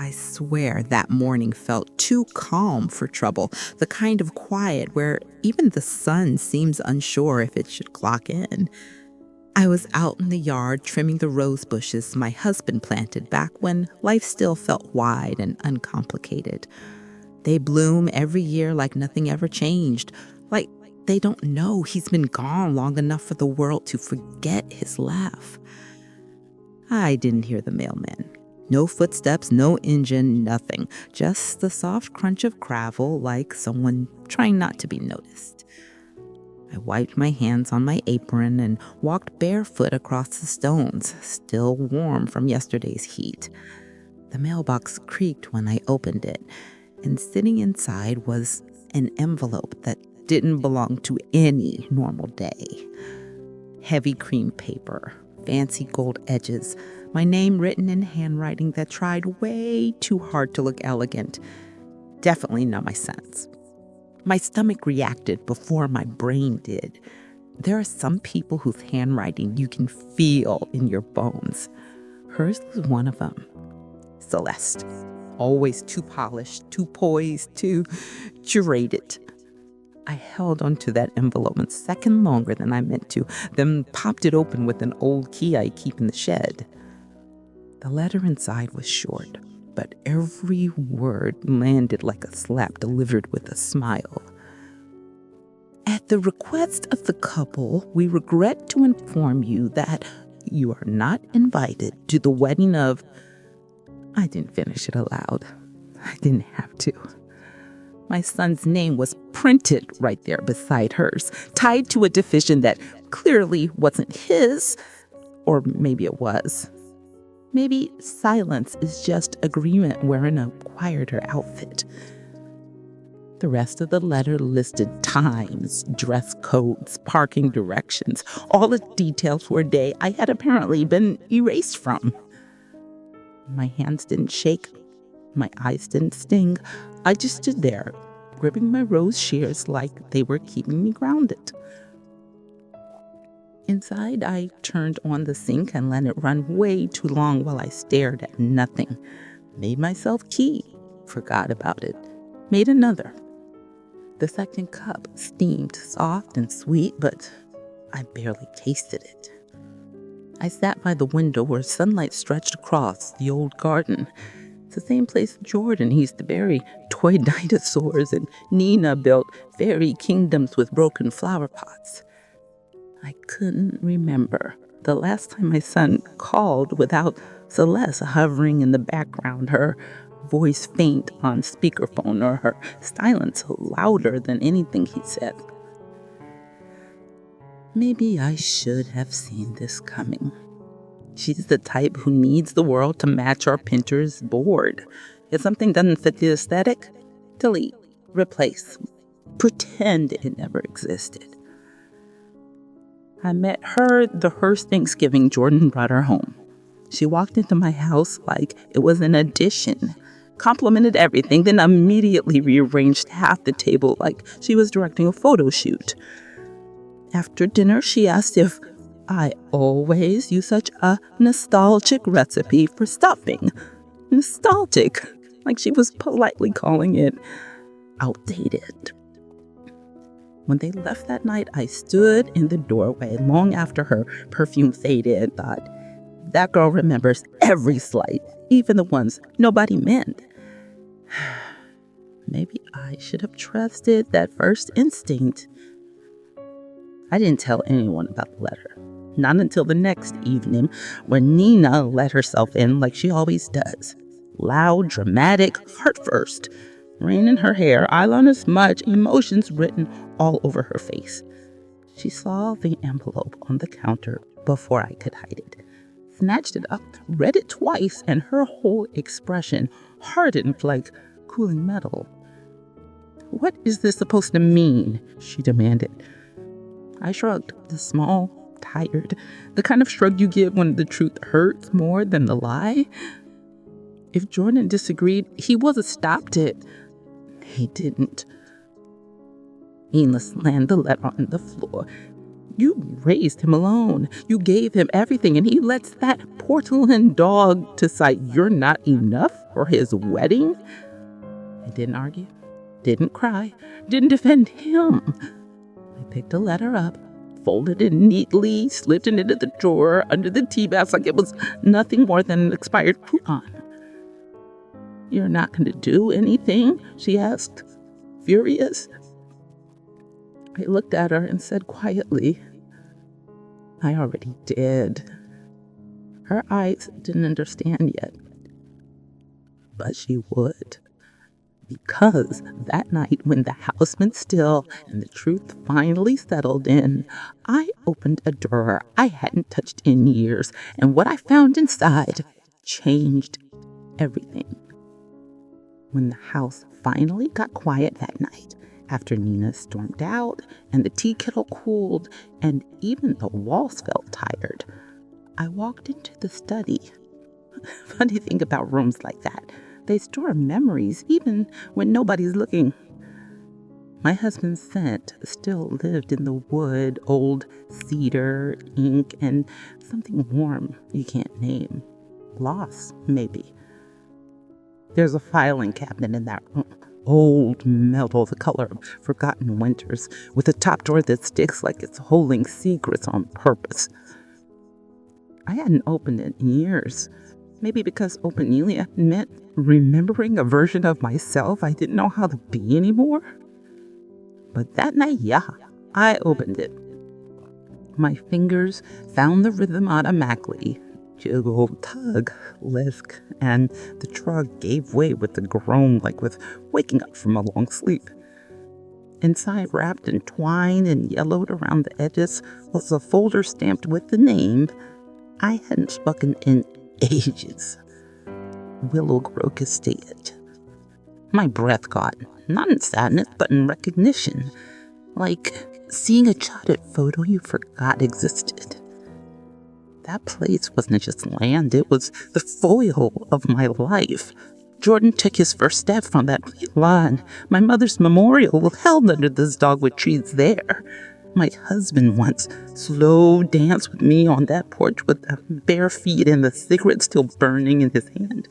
I swear that morning felt too calm for trouble, the kind of quiet where even the sun seems unsure if it should clock in. I was out in the yard trimming the rose bushes my husband planted back when life still felt wide and uncomplicated. They bloom every year like nothing ever changed, like they don't know he's been gone long enough for the world to forget his laugh. I didn't hear the mailman. No footsteps, no engine, nothing. Just the soft crunch of gravel like someone trying not to be noticed. I wiped my hands on my apron and walked barefoot across the stones, still warm from yesterday's heat. The mailbox creaked when I opened it, and sitting inside was an envelope that didn't belong to any normal day. Heavy cream paper, fancy gold edges, my name written in handwriting that tried way too hard to look elegant. Definitely not my sense. My stomach reacted before my brain did. There are some people whose handwriting you can feel in your bones. Hers was one of them. Celeste. Always too polished, too poised, too curated. I held onto that envelope a second longer than I meant to, then popped it open with an old key I keep in the shed. The letter inside was short, but every word landed like a slap delivered with a smile. At the request of the couple, we regret to inform you that you are not invited to the wedding of... I didn't finish it aloud. I didn't have to. My son's name was printed right there beside hers, tied to a division that clearly wasn't his, or maybe it was. Maybe silence is just agreement wearing a quieter outfit. The rest of the letter listed times, dress codes, parking directions, all the details for a day I had apparently been erased from. My hands didn't shake. My eyes didn't sting. I just stood there, gripping my rose shears like they were keeping me grounded. Inside, I turned on the sink and let it run way too long while I stared at nothing. Made myself tea. Forgot about it. Made another. The second cup steamed soft and sweet, but I barely tasted it. I sat by the window where sunlight stretched across the old garden. It's the same place Jordan used to bury toy dinosaurs and Nina built fairy kingdoms with broken flower pots. I couldn't remember the last time my son called without Celeste hovering in the background, her voice faint on speakerphone or her silence louder than anything he said. Maybe I should have seen this coming. She's the type who needs the world to match our Pinterest board. If something doesn't fit the aesthetic, delete, replace, pretend it never existed. I met her the first Thanksgiving Jordan brought her home. She walked into my house like it was an addition, complimented everything, then immediately rearranged half the table like she was directing a photo shoot. After dinner, she asked if I always use such a nostalgic recipe for stuffing. Nostalgic, like she was politely calling it outdated. When they left that night, I stood in the doorway long after her perfume faded and thought, that girl remembers every slight, even the ones nobody meant. Maybe I should have trusted that first instinct. I didn't tell anyone about the letter. Not until the next evening when Nina let herself in like she always does. Loud, dramatic, heart first. Rain in her hair, eyeliner smudge, emotions written all over her face. She saw the envelope on the counter before I could hide it. Snatched it up, read it twice, and her whole expression hardened like cooling metal. "What is this supposed to mean?" she demanded. I shrugged, the small, tired, the kind of shrug you give when the truth hurts more than the lie. If Jordan disagreed, he would have stopped it. He didn't. Nina slammed the letter on the floor. You raised him alone. You gave him everything, and he lets that porcelain dog decide you're not enough for his wedding? I didn't argue, didn't cry, didn't defend him. I picked a letter up, folded it neatly, slipped it into the drawer under the tea bags like it was nothing more than an expired coupon. You're not going to do anything? She asked, furious. I looked at her and said quietly, I already did. Her eyes didn't understand yet, but she would. Because that night, when the house went still and the truth finally settled in, I opened a drawer I hadn't touched in years, and what I found inside changed everything. When the house finally got quiet that night, after Nina stormed out and the tea kettle cooled and even the walls felt tired, I walked into the study. Funny thing about rooms like that, they store memories even when nobody's looking. My husband's scent still lived in the wood, old cedar, ink, and something warm you can't name. Loss, maybe. There's a filing cabinet in that room. Old metal, the color of forgotten winters, with a top drawer that sticks like it's holding secrets on purpose. I hadn't opened it in years. Maybe because opening meant remembering a version of myself I didn't know how to be anymore. But that night, yeah, I opened it. My fingers found the rhythm automatically. Jiggle, tug, lisk, and the drawer gave way with a groan like with waking up from a long sleep. Inside, wrapped in twine and yellowed around the edges, was a folder stamped with the name I hadn't spoken in ages. Willowgrove Estate. My breath caught, not in sadness, but in recognition, like seeing a jotted photo you forgot existed. That place wasn't just land, it was the foil of my life. Jordan took his first step from that lawn. My mother's memorial was held under this dogwood trees there. My husband once slow danced with me on that porch with the bare feet and the cigarette still burning in his hand.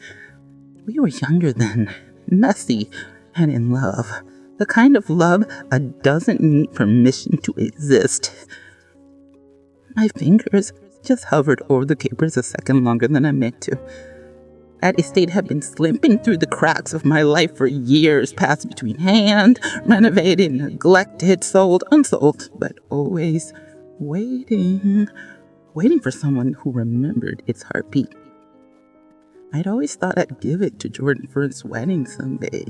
We were younger then, messy, and in love. The kind of love that doesn't need permission to exist. My fingers just hovered over the papers a second longer than I meant to. That estate had been slipping through the cracks of my life for years, passed between hand, renovated, neglected, sold, unsold, but always waiting for someone who remembered its heartbeat. I'd always thought I'd give it to Jordan for his wedding someday.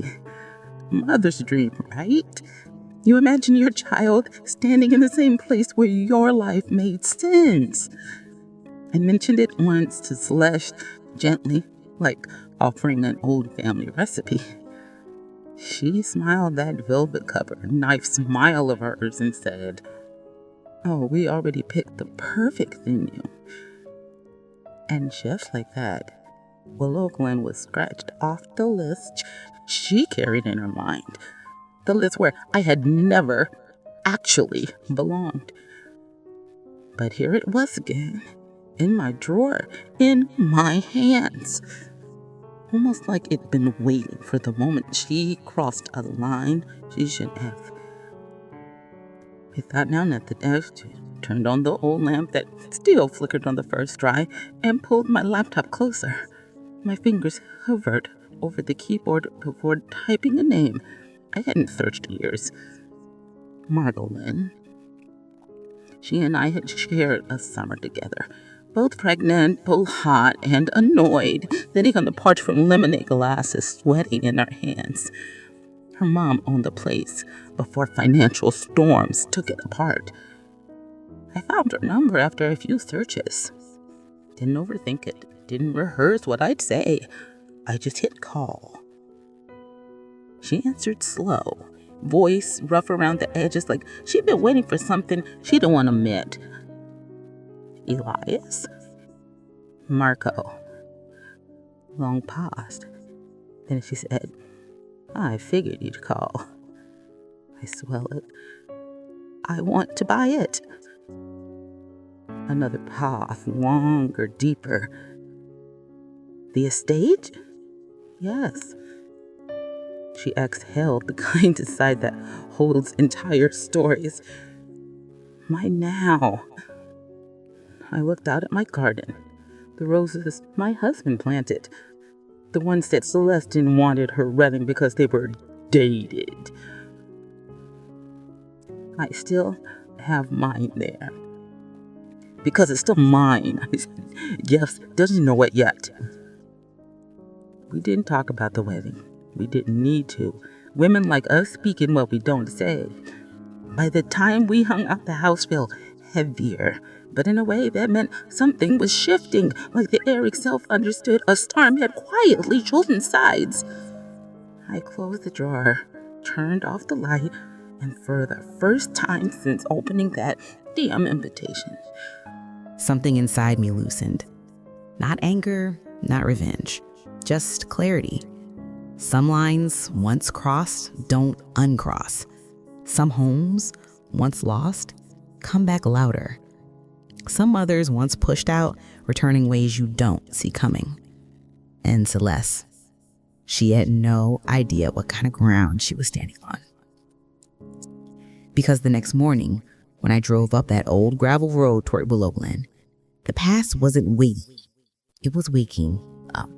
Mother's dream, right? You imagine your child standing in the same place where your life made sense. I mentioned it once to Celeste, gently, like offering an old family recipe. She smiled that velvet covered knife smile of hers and said, "Oh, we already picked the perfect venue." And just like that, Willow Glen was scratched off the list she carried in her mind. The list where I had never actually belonged. But here it was again, in my drawer, in my hands. Almost like it'd been waiting for the moment she crossed a line she shouldn't have. I sat down at the desk, turned on the old lamp that still flickered on the first try, and pulled my laptop closer. My fingers hovered over the keyboard before typing a name I hadn't searched in years. Margolin. She and I had shared a summer together, both pregnant, both hot and annoyed, sitting on the porch from lemonade glasses, sweating in our hands. Her mom owned the place before financial storms took it apart. I found her number after a few searches. Didn't overthink it, didn't rehearse what I'd say. I just hit call. She answered slow, voice rough around the edges like she'd been waiting for something she didn't want to admit. Elias? Marco. Long paused. Then she said, "I figured you'd call." I swallowed. "I want to buy it." Another path, longer, deeper. The estate? Yes. She exhaled, the kind of sigh that holds entire stories. My now. I looked out at my garden. The roses my husband planted. The ones that Celestine wanted her wedding because they were dated. I still have mine there. Because it's still mine. Jeff doesn't know it yet. We didn't talk about the wedding. We didn't need to. Women like us speaking what we don't say. By the time we hung out, the house felt heavier. But in a way, that meant something was shifting, like the air itself understood a storm had quietly chosen sides. I closed the drawer, turned off the light, and for the first time since opening that damn invitation, Something inside me loosened. Not anger, not revenge, just clarity. Some lines, once crossed, don't uncross. Some homes, once lost, come back louder. Some others, once pushed out, return in ways you don't see coming. And Celeste, she had no idea what kind of ground she was standing on. Because the next morning, when I drove up that old gravel road toward Willow Glen, the past wasn't waiting. It was waking up.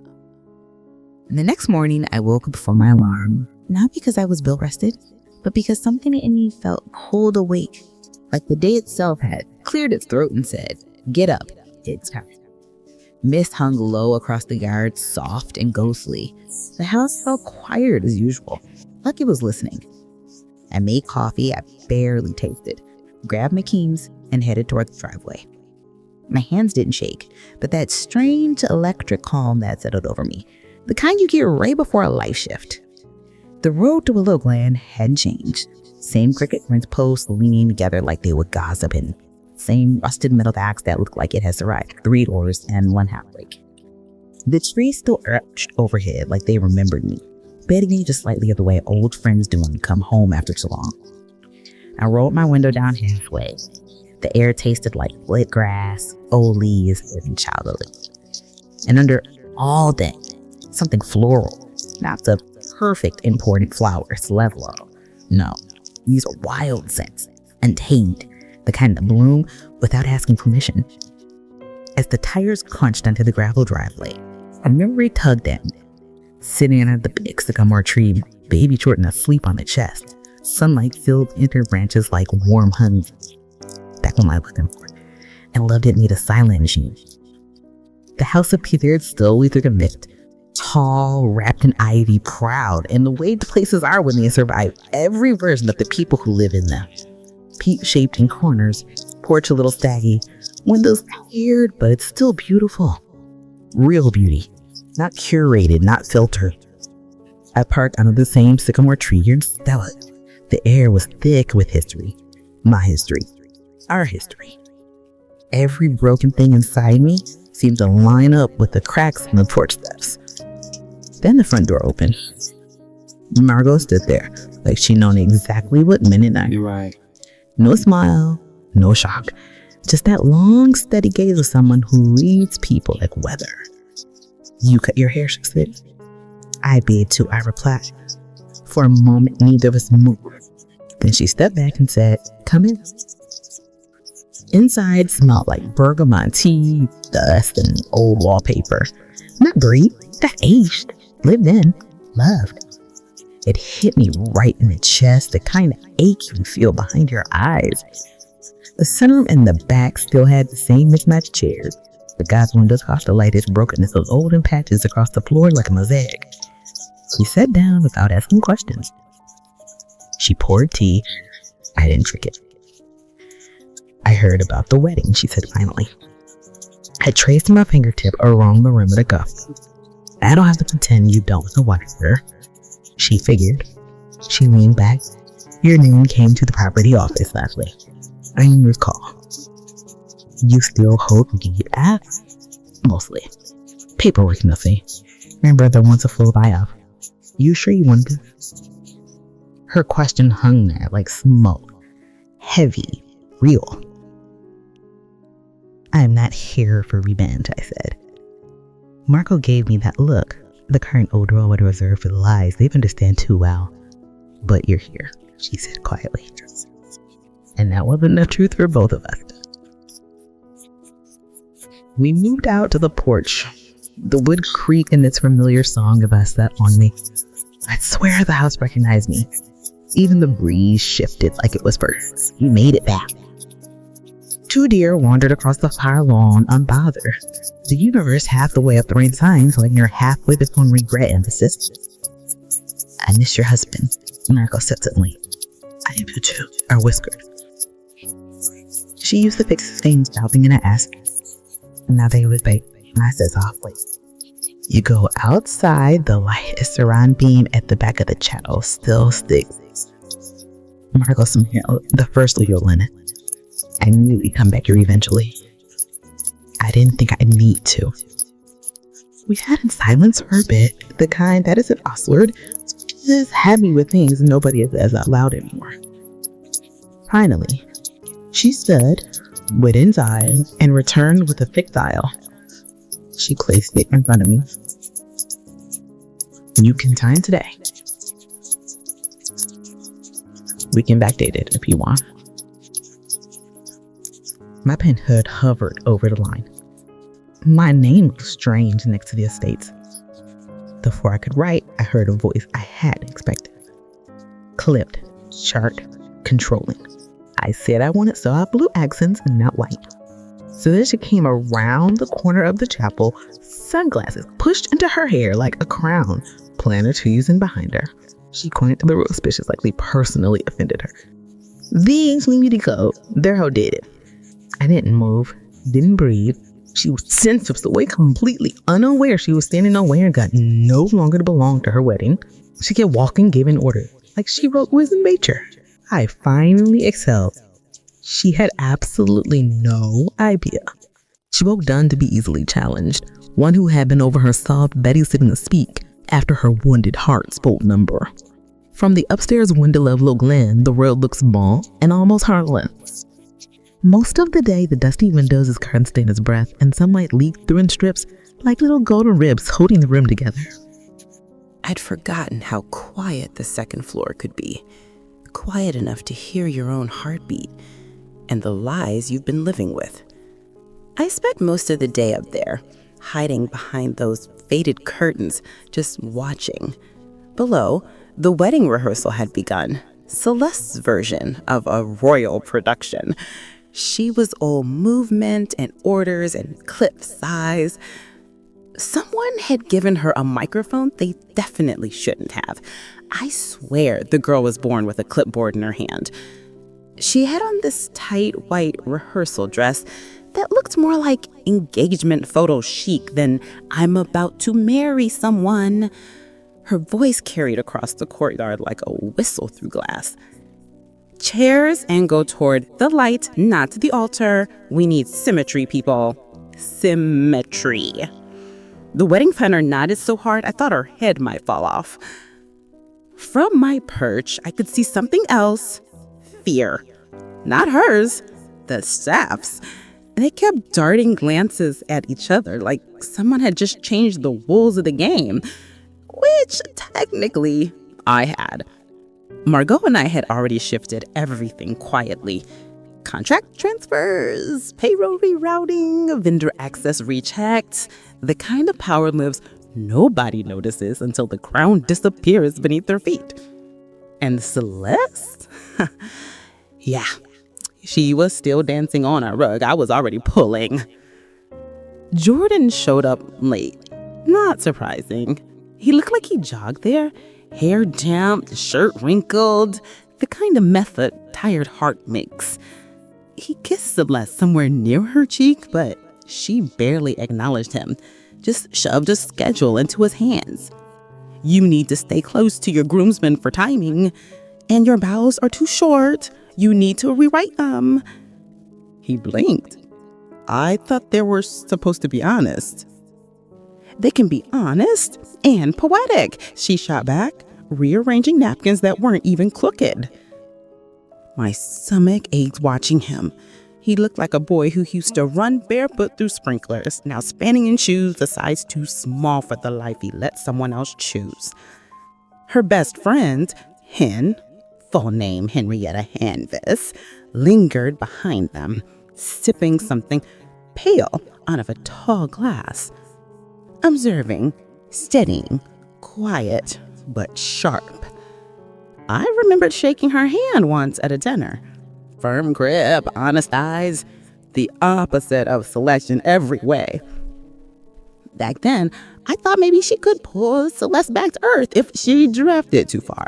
And the next morning, I woke up before my alarm, not because I was ill-rested, but because something in me felt pulled awake, like the day itself had cleared its throat and said, "Get up, it's time." Mist hung low across the yard, soft and ghostly. The house felt quiet as usual, like it was listening. I made coffee I barely tasted, grabbed my keys, and headed toward the driveway. My hands didn't shake, but that strange electric calm that settled over me, the kind you get right before a life shift. The road to Willow Glen hadn't changed. Same cricket fence posts leaning together like they were gossiping. Same rusted metal axe that looked like it had survived 3 doors and 1 half break. The trees still arched overhead like they remembered me, begging me just slightly of the way old friends do when you come home after so long. I rolled my window down halfway. The air tasted like wet grass, old leaves, and childhood. And under all that, something floral, not the perfect imported flowers, level. No, these are wild scents, untamed, the kind that bloom without asking permission. As the tires crunched onto the gravel driveway, a memory tugged at me. Sitting under the big sycamore tree, baby Jordan asleep on the chest, sunlight filled inner branches like warm honey. Back when I was looking for it, and loved it made a silent machine. The house appeared slowly through the mist, tall, wrapped in ivy, proud, and the way the places are when they survive every version of the people who live in them. Peak-shaped in corners, porch a little staggy, windows tiered, but it's still beautiful. Real beauty, not curated, not filtered. I parked under the same sycamore tree in Stella. The air was thick with history. My history. Our history. Every broken thing inside me seemed to line up with the cracks in the porch steps. Then the front door opened. Margot stood there, like she'd known exactly what minute I. You're right. No smile, no shock. Just that long, steady gaze of someone who reads people like weather. "You cut your hair," she said. I did too, I replied. For a moment, neither of us moved. Then she stepped back and said, "Come in." Inside smelled like bergamot tea, dust, and old wallpaper. Not breed, that aged, lived in, loved. It hit me right in the chest, the kind of ache you feel behind your eyes. The sunroom and the back still had the same mismatched chairs. The God's windows caught the lightest brokenness of golden patches across the floor like a mosaic. She sat down without asking questions. She poured tea. I didn't drink it. "I heard about the wedding," she said finally. I traced my fingertip along the rim of the cup. "I don't have to pretend you don't know what I heard," she figured. She leaned back. "Your name came to the property office last week. I recall. You still hope you can get out?" "Mostly. Paperwork, nothing. My brother wants a full buy-off. You sure you want to?" Her question hung there like smoke. Heavy. Real. I am not here for revenge, I said. Marco gave me that look. The current old world would reserve for the lies they understand too well. But you're here, she said quietly. And that wasn't enough truth for both of us. We moved out to the porch. The wood creaked and its familiar song of us set on me. I'd swear the house recognized me. Even the breeze shifted like it was first. We made it back. 2 deer wandered across the far lawn unbothered. The universe half the way up the rain signs like you're halfway between regret and persistence. I miss your husband, Marco said suddenly. I am you too, I whispered. She used to fix his things, stopping and I asked. Now they was bait. I said softly. You go outside, the light is surround beam at the back of the channel still sticks. Marco smiled, the first Leo linen. I knew you'd come back here eventually. I didn't think I'd need to. We sat in silence for a bit, the kind that isn't usward, just had me with things nobody says out loud anymore. Finally, she stood, widened eyes, and returned with a thick dial. She placed it in front of me. You can sign today. We can backdate it if you want. My pen hood hovered over the line. My name looked strange next to the estates. Before I could write, I heard a voice I hadn't expected. Clipped, sharp, controlling. I said I wanted soft blue accents and not white. So then she came around the corner of the chapel, sunglasses pushed into her hair like a crown, planner teasing behind her. She pointed to the real suspicious like we personally offended her. These community code, they're how did it. I didn't move, didn't breathe. She was senseless away completely unaware she was standing on where God no longer belonged to her wedding. She kept walking, giving orders, like she wrote wisdom nature. I finally exhaled. She had absolutely no idea. She woke done to be easily challenged, one who had been over her soft Betty sitting to speak after her wounded heart spoke number. From the upstairs window of Little Glen, the world looked small and almost harmless. Most of the day, the dusty windows is curtain stained as breath, and sunlight leaked through in strips like little golden ribs holding the room together. I'd forgotten how quiet the second floor could be. Quiet enough to hear your own heartbeat and the lies you've been living with. I spent most of the day up there, hiding behind those faded curtains, just watching. Below, the wedding rehearsal had begun, Celeste's version of a royal production. She was all movement and orders and clip size. Someone had given her a microphone they definitely shouldn't have. I swear the girl was born with a clipboard in her hand. She had on this tight white rehearsal dress that looked more like engagement photo chic than I'm about to marry someone. Her voice carried across the courtyard like a whistle through glass. Chairs and go toward the light, not the altar. We need symmetry, people. Symmetry. The wedding planner nodded so hard I thought her head might fall off. From my perch, I could see something else. Fear. Not hers, the staff's. They kept darting glances at each other like someone had just changed the rules of the game, which technically I had. Margot and I had already shifted everything quietly. Contract transfers, payroll rerouting, vendor access rechecked, the kind of power moves nobody notices until the crown disappears beneath their feet. And Celeste? Yeah, she was still dancing on our rug. I was already pulling. Jordan showed up late. Not surprising. He looked like he jogged there. Hair damp, shirt wrinkled, the kind of meth a tired heart makes. He kissed Celeste somewhere near her cheek, but she barely acknowledged him, just shoved a schedule into his hands. You need to stay close to your groomsmen for timing, and your bows are too short. You need to rewrite them. He blinked. I thought they were supposed to be honest. They can be honest and poetic, she shot back, rearranging napkins that weren't even crooked. My stomach ached watching him. He looked like a boy who used to run barefoot through sprinklers, now spanning in shoes a size too small for the life he let someone else choose. Her best friend, Hen, full name Henrietta Hanvis, lingered behind them, sipping something pale out of a tall glass, observing, steadying, quiet, but sharp. I remembered shaking her hand once at a dinner. Firm grip, honest eyes, the opposite of Celeste in every way. Back then, I thought maybe she could pull Celeste back to Earth if she drifted too far.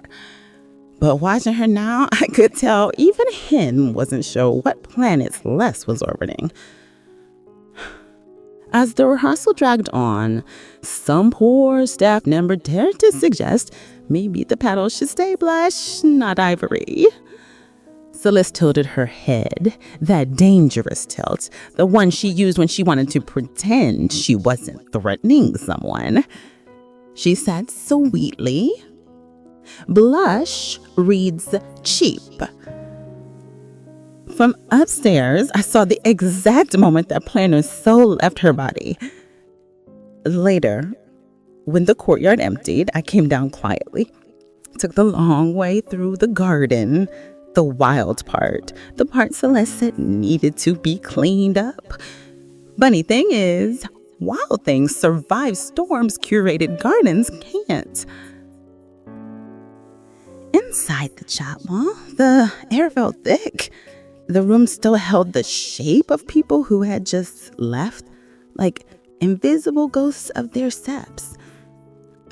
But watching her now, I could tell even Hen wasn't sure what planet Celeste was orbiting. As the rehearsal dragged on, some poor staff member dared to suggest maybe the petals should stay blush, not ivory. Celeste tilted her head, that dangerous tilt, the one she used when she wanted to pretend she wasn't threatening someone. She said sweetly, "Blush reads cheap." From upstairs, I saw the exact moment that Planner's soul left her body. Later, when the courtyard emptied, I came down quietly, took the long way through the garden, the wild part, the part Celeste said needed to be cleaned up. Funny thing is, wild things survive storms curated gardens can't. Inside the chapel, the air felt thick. The room still held the shape of people who had just left, like invisible ghosts of their steps.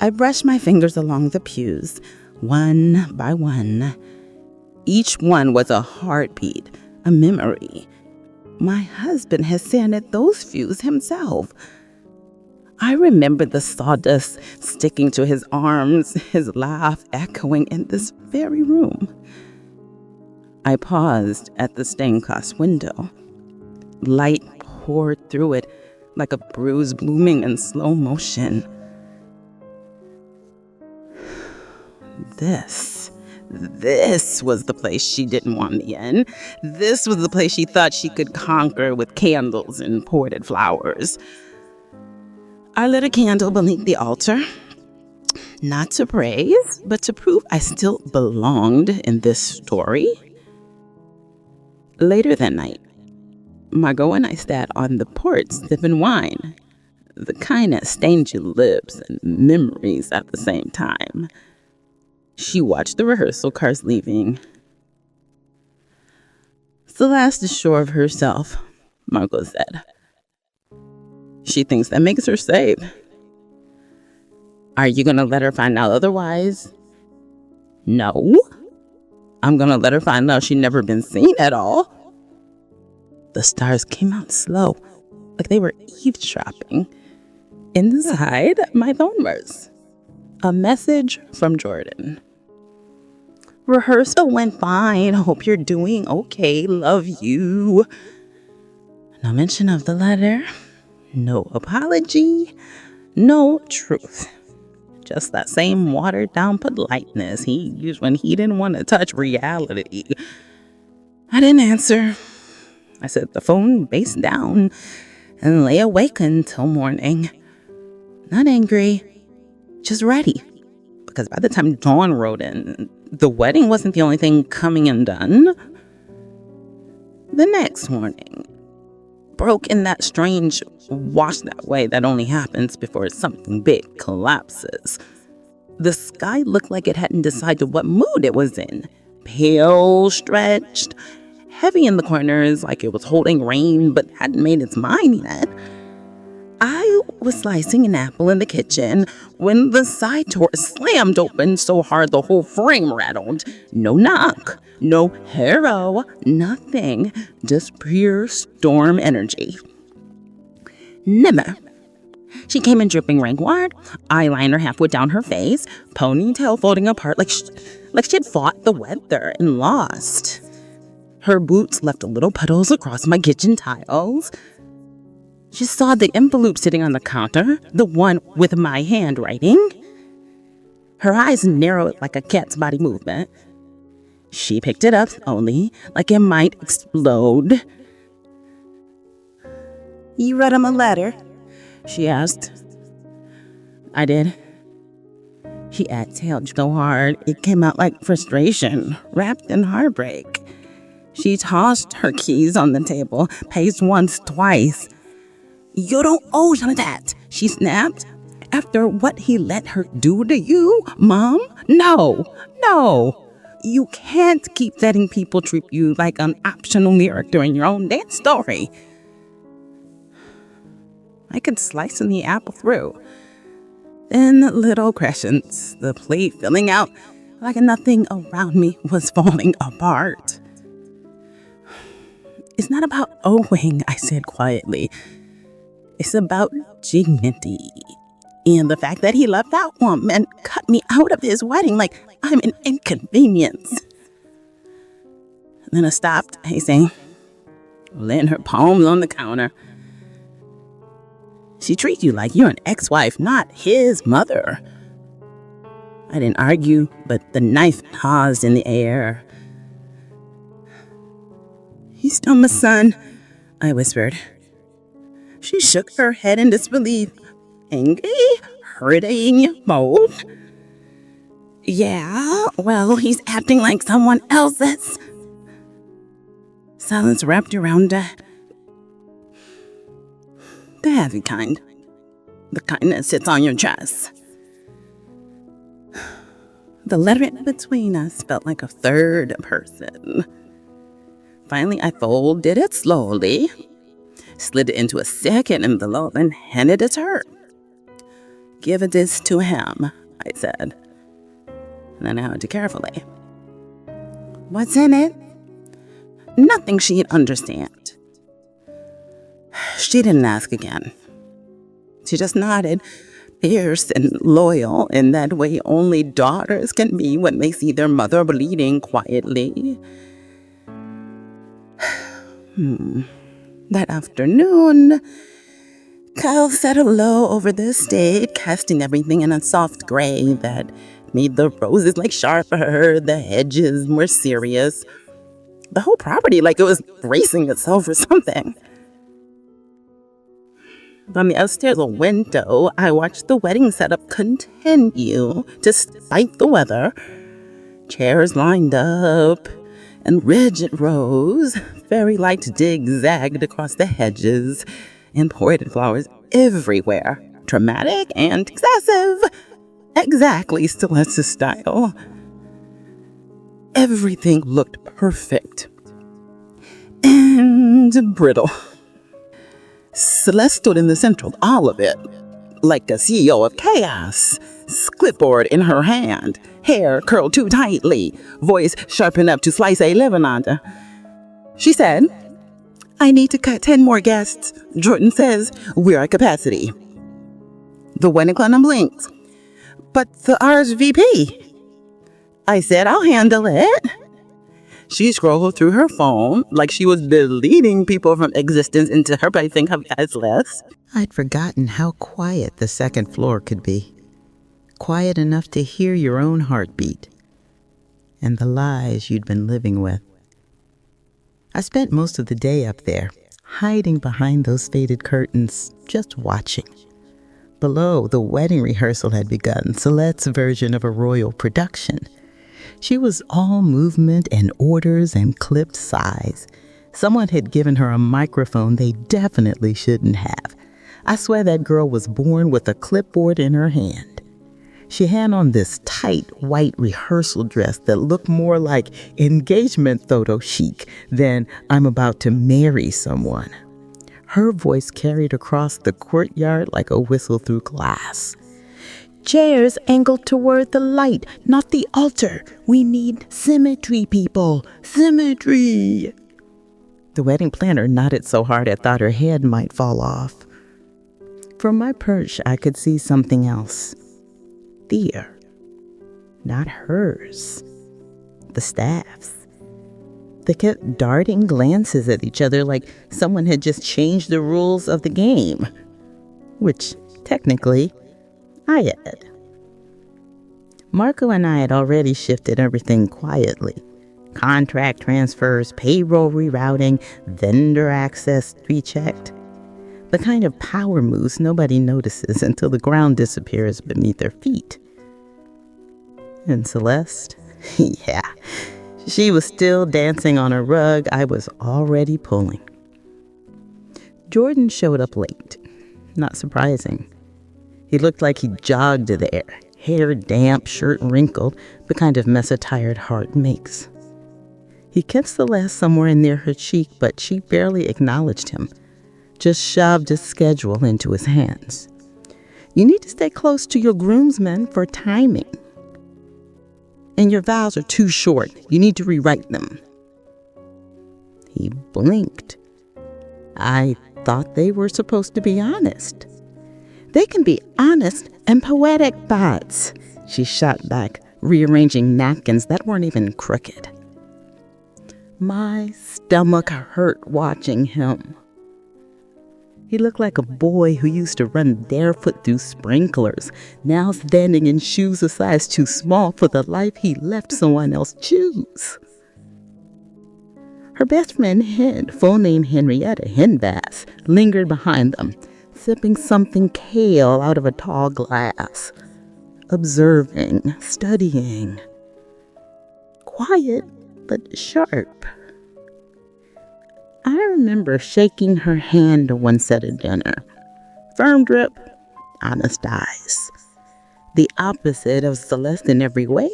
I brushed my fingers along the pews, one by one. Each one was a heartbeat, a memory. My husband had sanded those pews himself. I remember the sawdust sticking to his arms, his laugh echoing in this very room. I paused at the stained glass window. Light poured through it like a bruise blooming in slow motion. This was the place she didn't want me in. This was the place she thought she could conquer with candles and ported flowers. I lit a candle beneath the altar, not to praise, but to prove I still belonged in this story. Later that night, Margot and I sat on the porch sipping wine, the kind that stains your lips and memories at the same time. She watched the rehearsal cars leaving. Celeste is sure of herself, Margot said. She thinks that makes her safe. Are you going to let her find out otherwise? No. I'm going to let her find out she's never been seen at all. The stars came out slow, like they were eavesdropping. Inside my phone was a message from Jordan. Rehearsal went fine. Hope you're doing okay. Love you. No mention of the letter. No apology. No truth. Just that same watered down politeness he used when he didn't want to touch reality. I didn't answer. I set the phone face down and lay awake until morning. Not angry, just ready. Because by the time dawn rode in, the wedding wasn't the only thing coming undone. The next morning broke in that strange wash that way that only happens before something big collapses. The sky looked like it hadn't decided what mood it was in. Pale, stretched, heavy in the corners like it was holding rain but hadn't made its mind yet. I was slicing an apple in the kitchen when the side door slammed open so hard the whole frame rattled. No knock, no hello, nothing, just pure storm energy. Never. She came in dripping rainwater, eyeliner halfway down her face, ponytail folding apart like she had fought the weather and lost. Her boots left little puddles across my kitchen tiles. She saw the envelope sitting on the counter, the one with my handwriting. Her eyes narrowed like a cat's body movement. She picked it up slowly, like it might explode. You read him a letter?" she asked. I did. She exhaled so hard, it came out like frustration, wrapped in heartbreak. She tossed her keys on the table, paced once, twice. "You don't owe him that," she snapped. "After what he let her do to you, Mom? No. You can't keep letting people treat you like an optional character in your own dance story." I could slice the apple through. Thin little crescents, the plate filling out like nothing around me was falling apart. "It's not about owing," I said quietly. "It's about dignity. And the fact that he left that woman and cut me out of his wedding like I'm an inconvenience." Then I stopped, pacing, laying her palms on the counter. "She treats you like you're an ex-wife, not his mother." I didn't argue, but the knife paused in the air. "He's still my son," I whispered. She shook her head in disbelief. "Angry? Hurting both?" "Yeah, well, he's acting like someone else's." Silence wrapped around her. The heavy kind. The kind that sits on your chest. The letter in between us felt like a third person. Finally, I folded it slowly, slid it into a second envelope, and handed it to her. "Give this to him," I said. And then I held it carefully. "What's in it?" Nothing she'd understand. She didn't ask again. She just nodded, fierce and loyal in that way only daughters can be when they see their mother bleeding quietly. That afternoon, Kyle settled low over the estate, casting everything in a soft gray that made the roses like sharper, the hedges more serious, the whole property like it was bracing itself for something. From the upstairs window, I watched the wedding setup continue despite the weather. Chairs lined up, and rigid rows, fairy lights zigzagged across the hedges, and pointed flowers everywhere. Dramatic and excessive. Exactly Celeste's style. Everything looked perfect. And brittle. Celeste stood in the center of all of it, like a CEO of chaos, clipboard in her hand, hair curled too tightly, voice sharp enough to slice a lemon onto. She said, "I need to cut 10 more guests. Jordan says we're at capacity." The wedding planner blinked. "But the RSVP." I said, "I'll handle it." She scrolled through her phone like she was deleting people from existence into her plaything as list. I'd forgotten how quiet the second floor could be. Quiet enough to hear your own heartbeat and the lies you'd been living with. I spent most of the day up there, hiding behind those faded curtains, just watching. Below, the wedding rehearsal had begun, Celeste's version of a royal production. She was all movement and orders and clipped sighs. Someone had given her a microphone they definitely shouldn't have. I swear that girl was born with a clipboard in her hand. She had on this tight white rehearsal dress that looked more like engagement photo chic than I'm about to marry someone. Her voice carried across the courtyard like a whistle through glass. "Chairs angled toward the light, not the altar. We need symmetry, people. Symmetry." The wedding planner nodded so hard I thought her head might fall off. From my perch, I could see something else. Fear. Not hers. The staff's. They kept darting glances at each other like someone had just changed the rules of the game. Which, technically, I had. Marco and I had already shifted everything quietly. Contract transfers, payroll rerouting, vendor access rechecked. The kind of power moves nobody notices until the ground disappears beneath their feet. And Celeste, yeah, she was still dancing on a rug I was already pulling. Jordan showed up late. Not surprising. He looked like he jogged there, hair damp, shirt wrinkled, the kind of mess a tired heart makes. He kissed Celeste somewhere near her cheek, but she barely acknowledged him, just shoved his schedule into his hands. You need to stay close to your groomsmen for timing. And your vows are too short. You need to rewrite them. He blinked. I thought they were supposed to be honest. They can be honest and poetic thoughts, she shot back, rearranging napkins that weren't even crooked. My stomach hurt watching him. He looked like a boy who used to run barefoot through sprinklers, now standing in shoes a size too small for the life he left someone else choose. Her best friend Hen, full name Henrietta Henbass, lingered behind them, sipping something kale out of a tall glass, observing, studying. Quiet, but sharp. I remember shaking her hand once at a dinner. Firm drip, honest eyes. The opposite of Celeste in every way.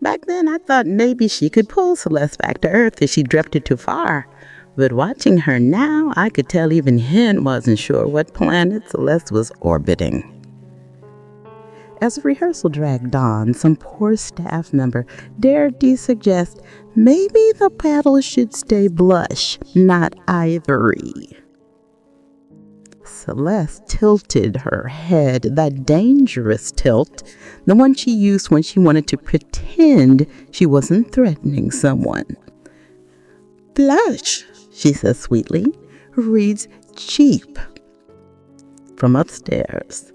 Back then, I thought maybe she could pull Celeste back to earth if she drifted too far. But watching her now, I could tell even Hen wasn't sure what planet Celeste was orbiting. As the rehearsal dragged on, some poor staff member dared to suggest maybe the paddle should stay blush, not ivory. Celeste tilted her head, that dangerous tilt, the one she used when she wanted to pretend she wasn't threatening someone. Blush, she said sweetly, reads cheap. From upstairs,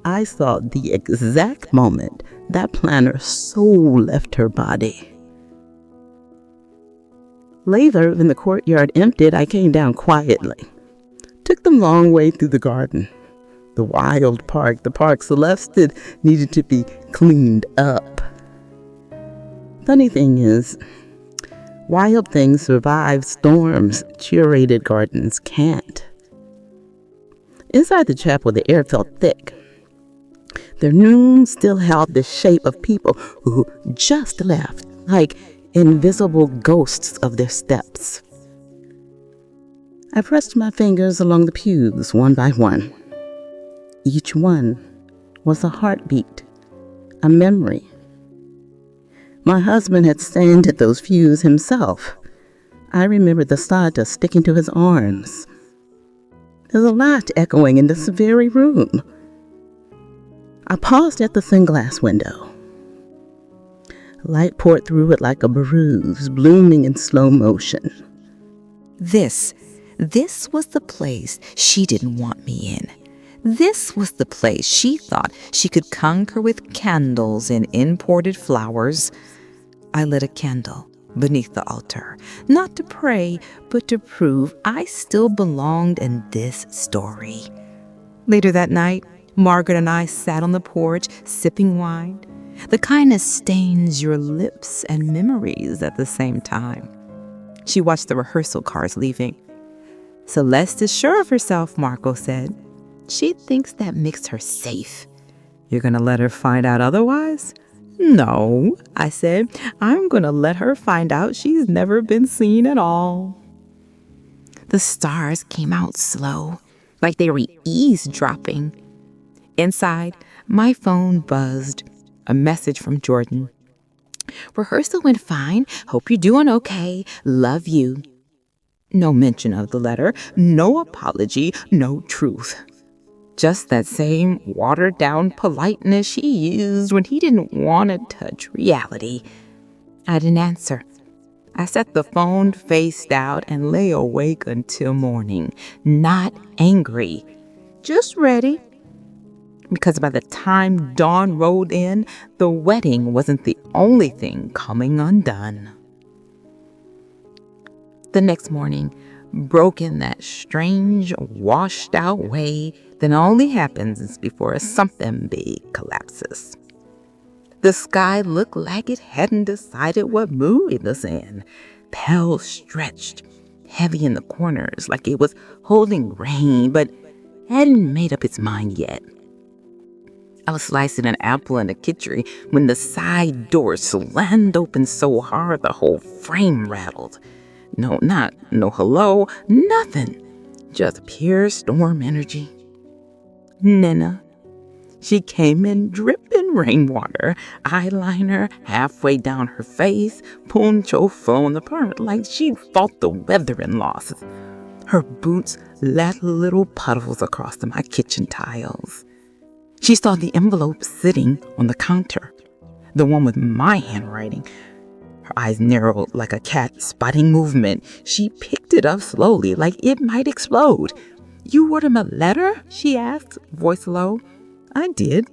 I saw the exact moment that planner's soul left her body. Later, when the courtyard emptied, I came down quietly. Took them long way through the garden. The wild park, the park Celeste needed to be cleaned up. Funny thing is, wild things survive storms, curated gardens can't. Inside the chapel, the air felt thick. Their noon still held the shape of people who just left, like invisible ghosts of their steps. I pressed my fingers along the pews one by one. Each one was a heartbeat, a memory. My husband had sanded those pews himself. I remembered the sawdust sticking to his arms. There's a lot echoing in this very room. I paused at the thin glass window. Light poured through it like a bruise, blooming in slow motion. This was the place she didn't want me in. This was the place she thought she could conquer with candles and imported flowers. I lit a candle beneath the altar, not to pray, but to prove I still belonged in this story. Later that night, Margaret and I sat on the porch, sipping wine, the kind that stains your lips and memories at the same time. She watched the rehearsal cars leaving. Celeste is sure of herself, Marco said. She thinks that makes her safe. You're going to let her find out otherwise? No, I said. I'm going to let her find out she's never been seen at all. The stars came out slow, like they were eavesdropping. Inside, my phone buzzed. A message from Jordan. Rehearsal went fine. Hope you're doing okay. Love you. No mention of the letter, no apology, no truth. Just that same watered-down politeness he used when he didn't want to touch reality. I didn't answer. I set the phone face out and lay awake until morning, not angry, just ready. Because by the time dawn rolled in, the wedding wasn't the only thing coming undone. The next morning, broke in that strange, washed out way that only happens before something big collapses. The sky looked like it hadn't decided what mood it was in, pale stretched, heavy in the corners, like it was holding rain, but hadn't made up its mind yet. I was slicing an apple in the kitchen when the side door slammed open so hard the whole frame rattled. No hello, nothing. Just pure storm energy. Nina. She came in dripping rainwater, eyeliner halfway down her face, poncho flowing apart like she'd fought the weather-in-laws. Her boots let little puddles across my kitchen tiles. She saw the envelope sitting on the counter, the one with my handwriting. Her eyes narrowed like a cat spotting movement. She picked it up slowly, like it might explode. "You wrote him a letter?" she asked, voice low. "I did."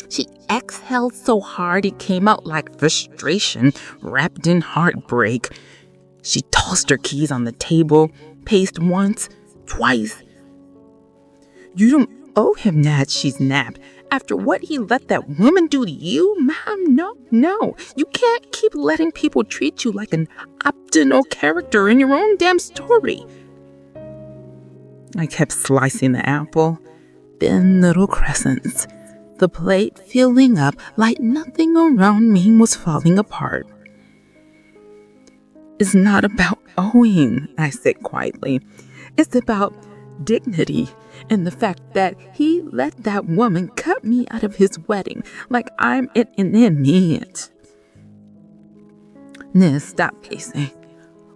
She exhaled so hard it came out like frustration wrapped in heartbreak. She tossed her keys on the table, paced once, twice. "You don't owe him that," she snapped. "After what he let that woman do to you, ma'am, no. You can't keep letting people treat you like an optional character in your own damn story." I kept slicing the apple, thin little crescents, the plate filling up like nothing around me was falling apart. "It's not about owing," I said quietly. "It's about dignity and the fact that he let that woman cut me out of his wedding like I'm an inanimate." Nis stopped pacing.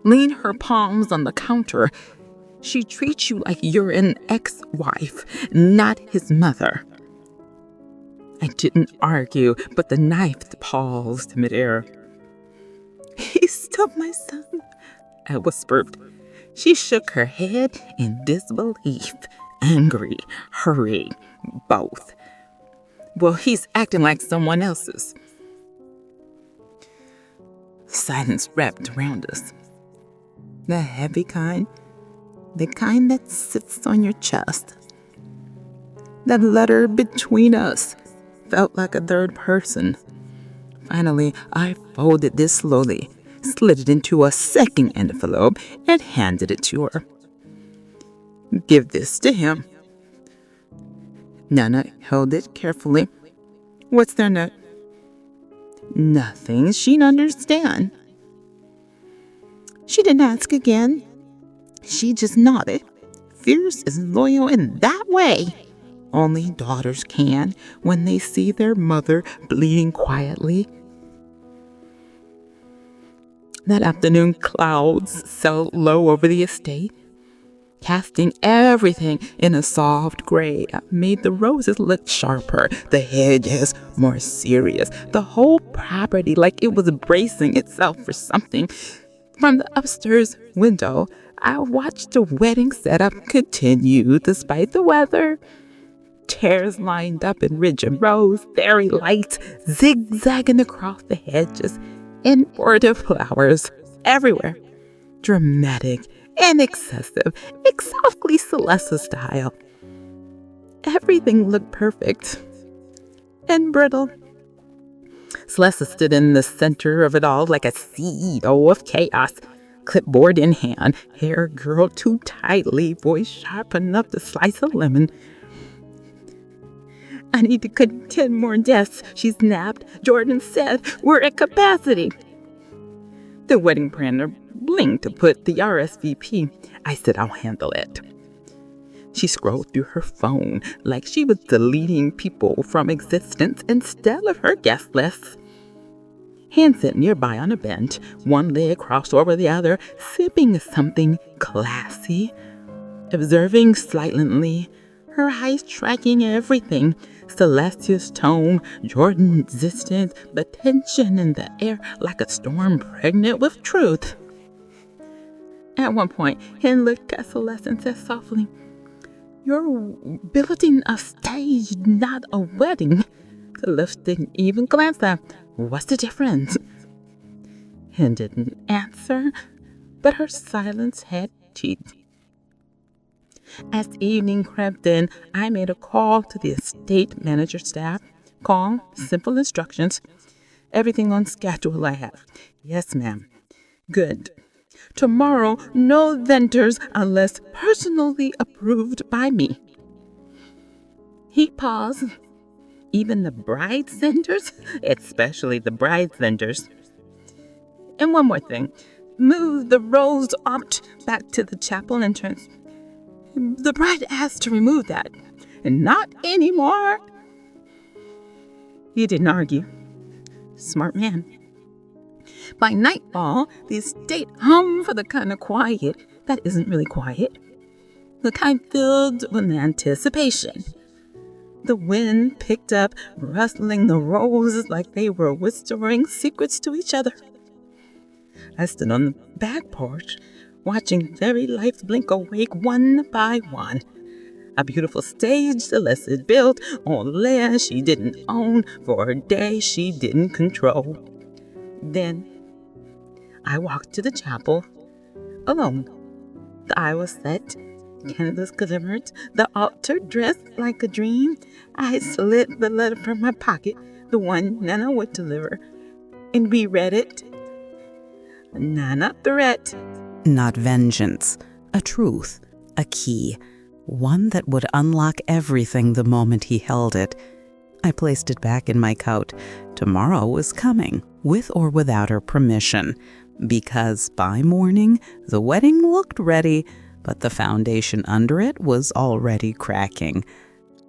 Lean her palms on the counter. "She treats you like you're an ex-wife, not his mother." I didn't argue, but the knife paused midair. "He's still my son," I whispered. She shook her head in disbelief, angry, hurried, both. "Well, he's acting like someone else's." Silence wrapped around us. The heavy kind, the kind that sits on your chest. That letter between us felt like a third person. Finally, I folded this slowly, slid it into a second envelope, and handed it to her. "Give this to him." Nana held it carefully. "What's there, Nut?" "Nothing. She'd understand." She didn't ask again. She just nodded. Fierce and loyal in that way. Only daughters can when they see their mother bleeding quietly. That afternoon, clouds sailed low over the estate, casting everything in a soft gray, made the roses look sharper, the hedges more serious, the whole property like it was bracing itself for something. From the upstairs window, I watched the wedding setup continue despite the weather. Chairs lined up in rigid rows, fairy lights zigzagging across the hedges, imported flowers everywhere. Dramatic and excessive, exactly Celeste's style. Everything looked perfect and brittle. Celeste stood in the center of it all like a CEO of chaos, clipboard in hand, hair curled too tightly, voice sharp enough to slice a lemon. "I need to cut 10 more deaths," she snapped. "Jordan said we're at capacity." The wedding planner blinked to put the RSVP. I said, "I'll handle it." She scrolled through her phone like she was deleting people from existence instead of her guest list. Hand sat nearby on a bench, one leg crossed over the other, sipping something classy, observing silently, her eyes tracking everything. Celestia's tone, Jordan's existence, the tension in the air like a storm pregnant with truth. At one point, Hen looked at Celeste and said softly, "You're building a stage, not a wedding." Celeste didn't even glance at her. "What's the difference?" Hen didn't answer. but her silence had teeth. As evening crept in, I made a call to the estate manager staff. Calm, simple instructions. Everything on schedule I have. Yes, ma'am. Good. Tomorrow, no vendors unless personally approved by me. He paused. Even the bride's vendors? Especially the bride's vendors. And one more thing. Move the rose art back to the chapel entrance. The bride asked to remove that. And not anymore. He didn't argue. Smart man. By nightfall, the estate hummed for the kind of quiet that isn't really quiet. The kind filled with anticipation. The wind picked up, rustling the roses like they were whispering secrets to each other. I stood on the back porch, watching fairy lights blink awake one by one. A beautiful stage Celeste had built on land she didn't own for a day she didn't control. Then I walked to the chapel alone. The eye was set, candles glimmered, the altar dressed like a dream. I slid the letter from my pocket, the one Nana would deliver, and reread it. Nana threat. Not vengeance, a truth, a key, one that would unlock everything the moment he held it. I placed it back in my coat. Tomorrow was coming, with or without her permission, because by morning the wedding looked ready, but the foundation under it was already cracking.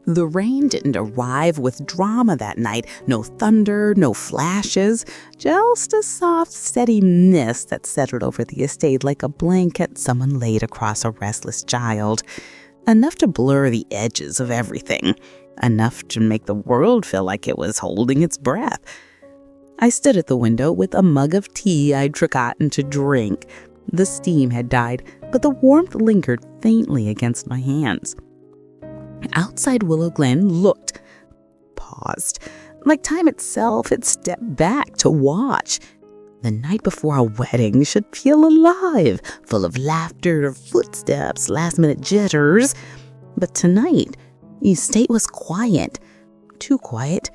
The rain didn't arrive with drama that night. No thunder, no flashes, just a soft, steady mist that settled over the estate like a blanket someone laid across a restless child. Enough to blur the edges of everything. Enough to make the world feel like it was holding its breath. I stood at the window with a mug of tea I'd forgotten to drink. The steam had died, but the warmth lingered faintly against my hands. Outside Willow Glen looked, paused, like time itself had stepped back to watch. The night before a wedding should feel alive, full of laughter, footsteps, last-minute jitters. But tonight, the estate was quiet, too quiet,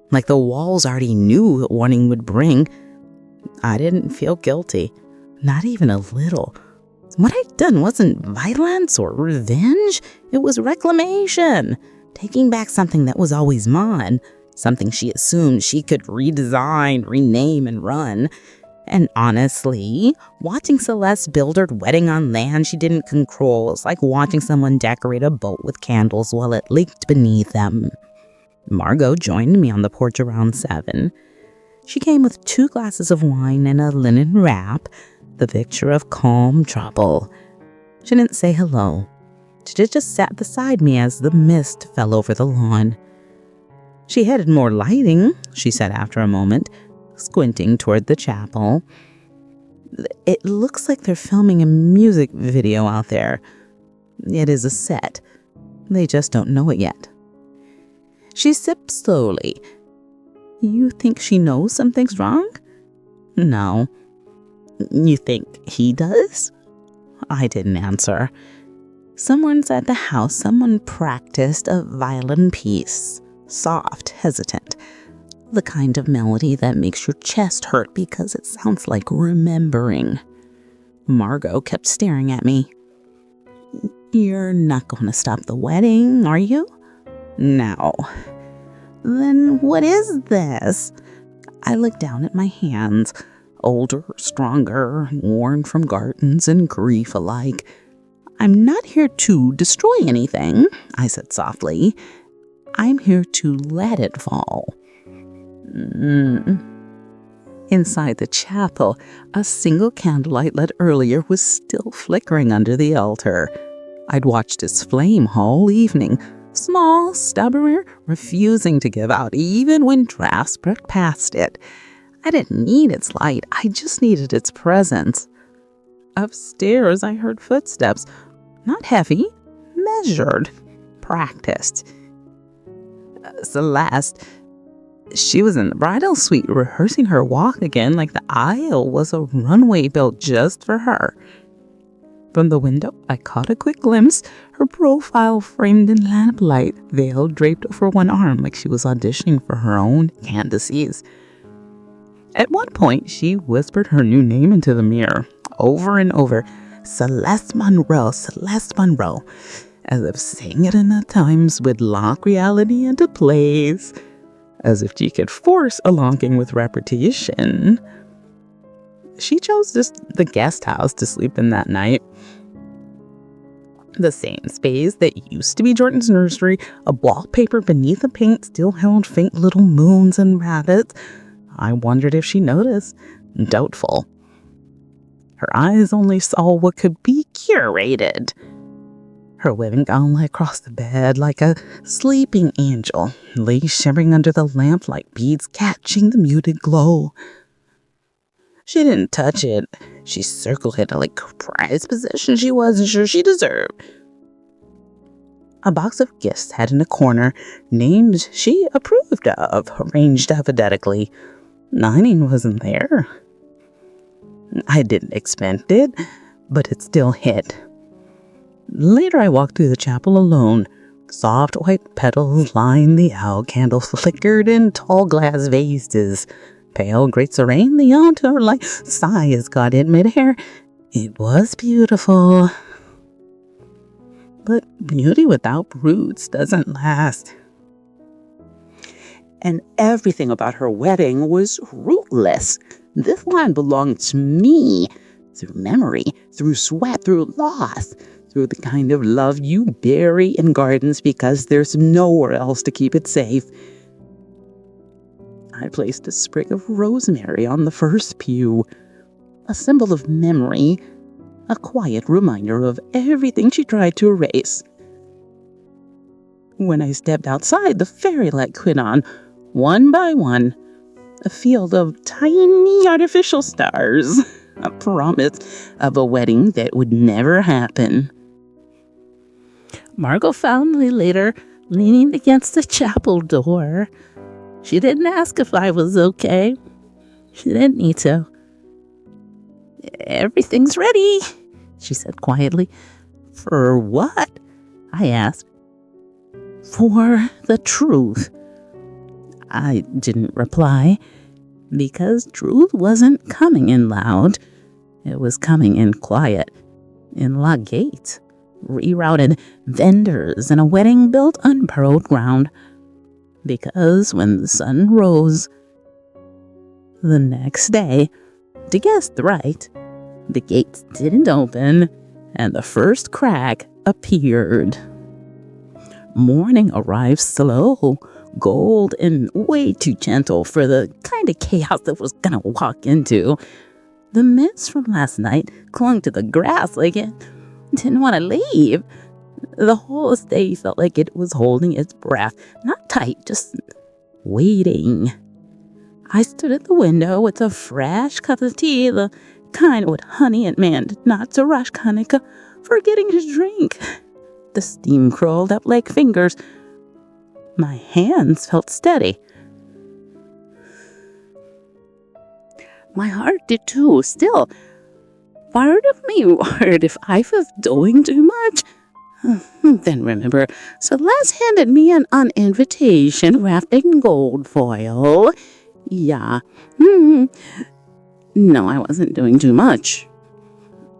like the walls already knew what morning would bring. I didn't feel guilty, not even a little. What I'd done wasn't violence or revenge. It was reclamation, taking back something that was always mine, something she assumed she could redesign, rename, and run. And honestly, watching Celeste build her wedding on land she didn't control was like watching someone decorate a boat with candles while it leaked beneath them. Margot joined me on the porch around 7. She came with 2 glasses of wine and a linen wrap, the picture of calm trouble. She didn't say hello. She just sat beside me as the mist fell over the lawn. She headed more lighting, she said after a moment, squinting toward the chapel. It looks like they're filming a music video out there. It is a set. They just don't know it yet. She sipped slowly. You think she knows something's wrong? No. You think he does? I didn't answer. Someone's at the house. Someone practiced a violin piece. Soft, hesitant. The kind of melody that makes your chest hurt because it sounds like remembering. Margot kept staring at me. You're not going to stop the wedding, are you? No. Then what is this? I looked down at my hands. Older, stronger, worn from gardens and grief alike. I'm not here to destroy anything, I said softly. I'm here to let it fall. Inside the chapel, a single candlelight lit earlier was still flickering under the altar. I'd watched its flame all evening, small, stubborn, refusing to give out even when drafts brushed past it. I didn't need its light, I just needed its presence. Upstairs, I heard footsteps, not heavy, measured, practiced. Celeste, She was in the bridal suite rehearsing her walk again, like the aisle was a runway built just for her. From the window, I caught a quick glimpse, her profile framed in lamplight, veil draped over one arm like she was auditioning for her own Candace's. At one point, she whispered her new name into the mirror, over and over, Celeste Monroe, Celeste Monroe, as if saying it enough times would lock reality into place, as if she could force a longing with repetition. She chose just the guest house to sleep in that night. The same space that used to be Jordan's nursery, a wallpaper beneath the paint still held faint little moons and rabbits. I wondered if she noticed. Doubtful. Her eyes only saw what could be curated. Her wedding gown lay across the bed like a sleeping angel, lay shimmering under the lamp like beads catching the muted glow. She didn't touch it. She circled it like a prized possession she wasn't sure she deserved. A box of gifts had in a corner names she approved of, arranged alphabetically. Mine wasn't there. I didn't expect it, but it still hit. Later, I walked through the chapel alone. Soft white petals lined the aisle, candles flickered in tall glass vases. Pale great serene, the altar like sighs got in midair. It was beautiful. But beauty without roots doesn't last. And everything about her wedding was rootless. This land belonged to me, through memory, through sweat, through loss, through the kind of love you bury in gardens because there's nowhere else to keep it safe. I placed a sprig of rosemary on the first pew, a symbol of memory, a quiet reminder of everything she tried to erase. When I stepped outside, the fairy light went on, one by one, a field of tiny artificial stars, a promise of a wedding that would never happen. Margot found me later, leaning against the chapel door. She didn't ask if I was okay. She didn't need to. "Everything's ready," she said quietly. "For what?" I asked. "For the truth." I didn't reply, because truth wasn't coming in loud. It was coming in quiet, in locked gates, rerouted vendors, and a wedding built on borrowed ground. Because when the sun rose the next day, to guess right, the gates didn't open and the first crack appeared. Morning arrived slow, gold, and way too gentle for the kind of chaos that was gonna walk into. The mist from last night clung to the grass like it didn't want to leave. The whole estate felt like it was holding its breath, not tight, just waiting. I stood at the window with a fresh cup of tea, the kind with honey and mint, not to rush Hanukkah, forgetting to drink. The steam curled up like fingers. My hands felt steady. My heart did too. Still, part of me worried if I was doing too much. Then remember, Celeste handed me an invitation wrapped in gold foil. Yeah. No, I wasn't doing too much.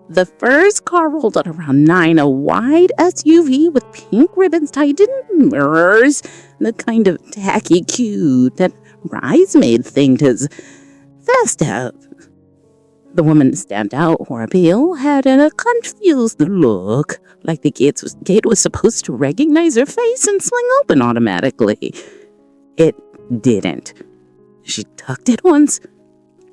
The first car rolled out around 9, a wide SUV with pink ribbons tied in mirrors, the kind of tacky cute that bridesmaid think is festive. The woman stand out or appeal had a confused look, like the gate was supposed to recognize her face and swing open automatically. It didn't. She tucked it once,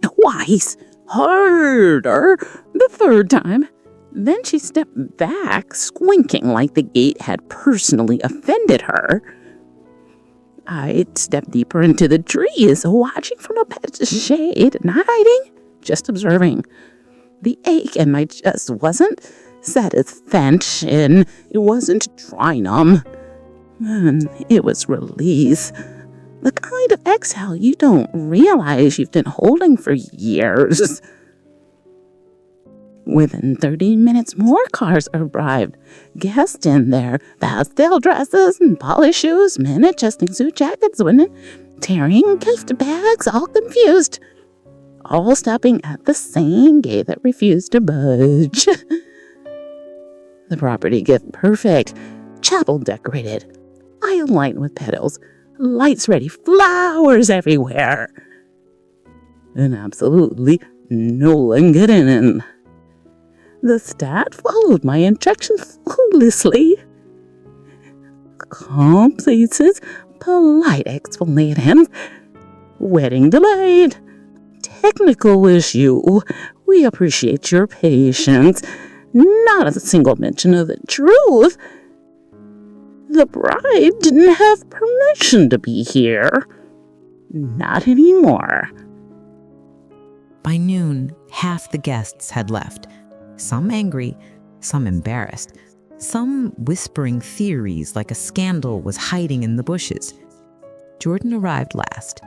twice, harder, the third time. Then she stepped back, squinking like the gate had personally offended her. I stepped deeper into the trees, watching from a patch of shade, not hiding, just observing. The ache in my chest wasn't satisfaction, it wasn't triumph, and it was release. The kind of exhale you don't realize you've been holding for years. Within 30 minutes, more cars arrived. Guests in their pastel dresses and polished shoes, men adjusting suit jackets, women tearing gift bags, all confused. All stopping at the same gate that refused to budge. The property gift perfect. Chapel decorated. Aisle lined with petals. Lights ready. Flowers everywhere. And absolutely no one getting in. The stat followed my instructions flawlessly. Calm places, polite explanations. Wedding delayed. Technical issue. We appreciate your patience. Not a single mention of the truth. The bride didn't have permission to be here. Not anymore. By noon, half the guests had left. Some angry, some embarrassed, some whispering theories like a scandal was hiding in the bushes. Jordan arrived last.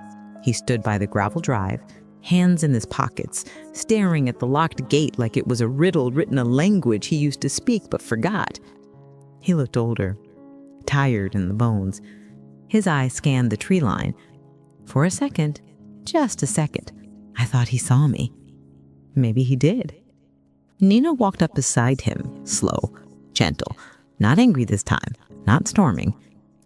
He stood by the gravel drive, hands in his pockets, staring at the locked gate like it was a riddle written a language he used to speak but forgot. He looked older, tired in the bones. His eyes scanned the tree line. For a second, just a second, I thought he saw me. Maybe he did. Nina walked up beside him, slow, gentle, not angry this time, not storming,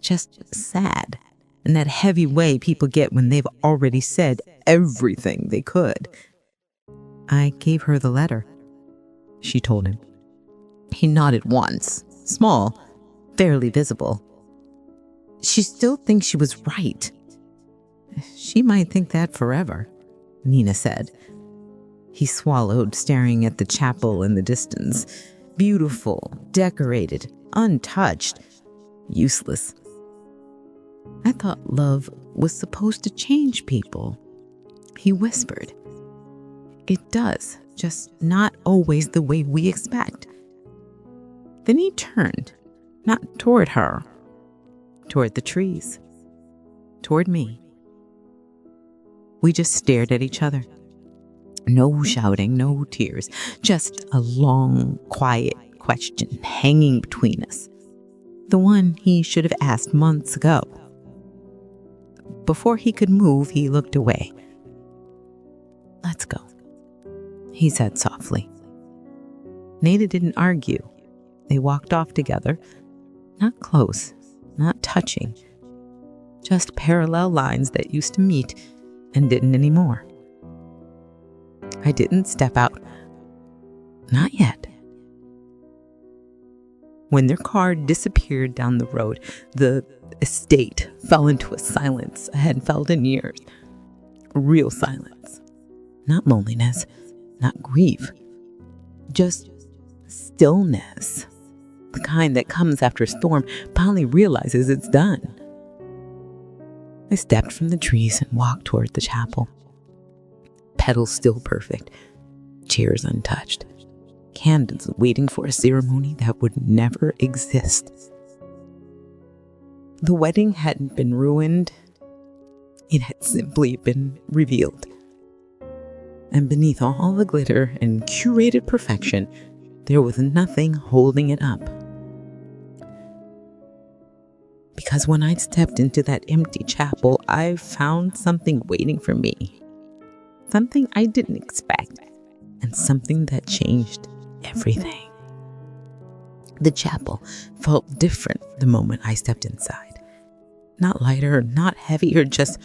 just sad, in that heavy way people get when they've already said everything they could. I gave her the letter, she told him. He nodded once, small, barely visible. She still thinks she was right. She might think that forever, Nina said. He swallowed, staring at the chapel in the distance. Beautiful, decorated, untouched, useless. I thought love was supposed to change people. He whispered. It does, just not always the way we expect. Then he turned, not toward her, toward the trees, toward me. We just stared at each other. No shouting, no tears, just a long, quiet question hanging between us. The one he should have asked months ago. Before he could move, he looked away. Let's go, he said softly. Nada didn't argue. They walked off together, not close, not touching, just parallel lines that used to meet and didn't anymore. I didn't step out. Not yet. When their car disappeared down the road, the estate fell into a silence I hadn't felt in years. Real silence. Not loneliness, not grief. Just stillness. The kind that comes after a storm finally realizes it's done. I stepped from the trees and walked toward the chapel. Petals still perfect, chairs untouched, candles waiting for a ceremony that would never exist. The wedding hadn't been ruined, it had simply been revealed. And beneath all the glitter and curated perfection, there was nothing holding it up. Because when I stepped into that empty chapel, I found something waiting for me. Something I didn't expect, and something that changed everything. The chapel felt different the moment I stepped inside. Not lighter, not heavier, just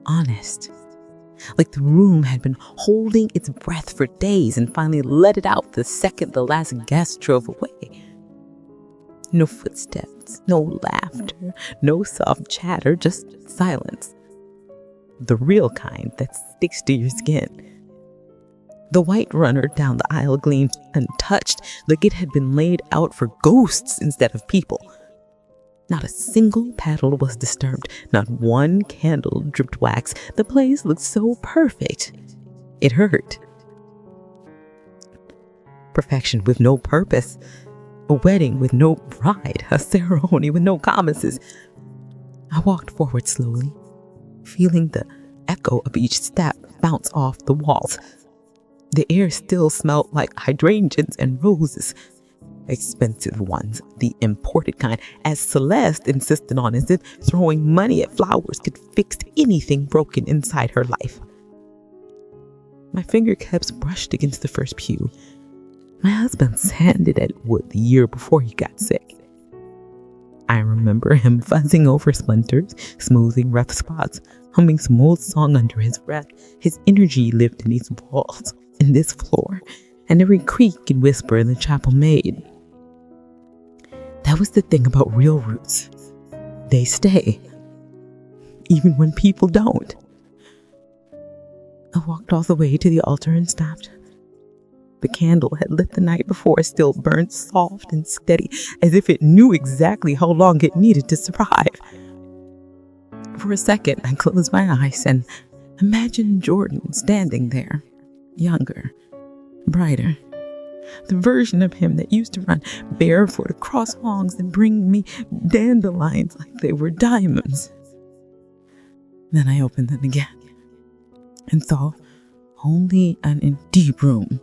honest. Like the room had been holding its breath for days and finally let it out the second the last guest drove away. No footsteps, no laughter, no soft chatter, just silence. The real kind that sticks to your skin. The white runner down the aisle gleamed untouched, like it had been laid out for ghosts instead of people. Not a single petal was disturbed, not one candle dripped wax. The place looked so perfect. It hurt. Perfection with no purpose. A wedding with no bride. A ceremony with no promises. I walked forward slowly, feeling the echo of each step bounce off the walls. The air still smelled like hydrangeas and roses, expensive ones, the imported kind, as Celeste insisted on, as if throwing money at flowers could fix anything broken inside her life. My fingertips brushed against the first pew. My husband sanded at wood the year before he got sick. I remember him fuzzing over splinters, smoothing rough spots, humming some old song under his breath. His energy lived in these walls, in this floor, and every creak and whisper the chapel made. That was the thing about real roots. They stay, even when people don't. I walked all the way to the altar and stopped. The candle had lit the night before still burned soft and steady, as if it knew exactly how long it needed to survive. For a second, I closed my eyes and imagined Jordan standing there, younger, brighter. The version of him that used to run barefoot across lawns and bring me dandelions like they were diamonds. Then I opened them again and saw only an empty room.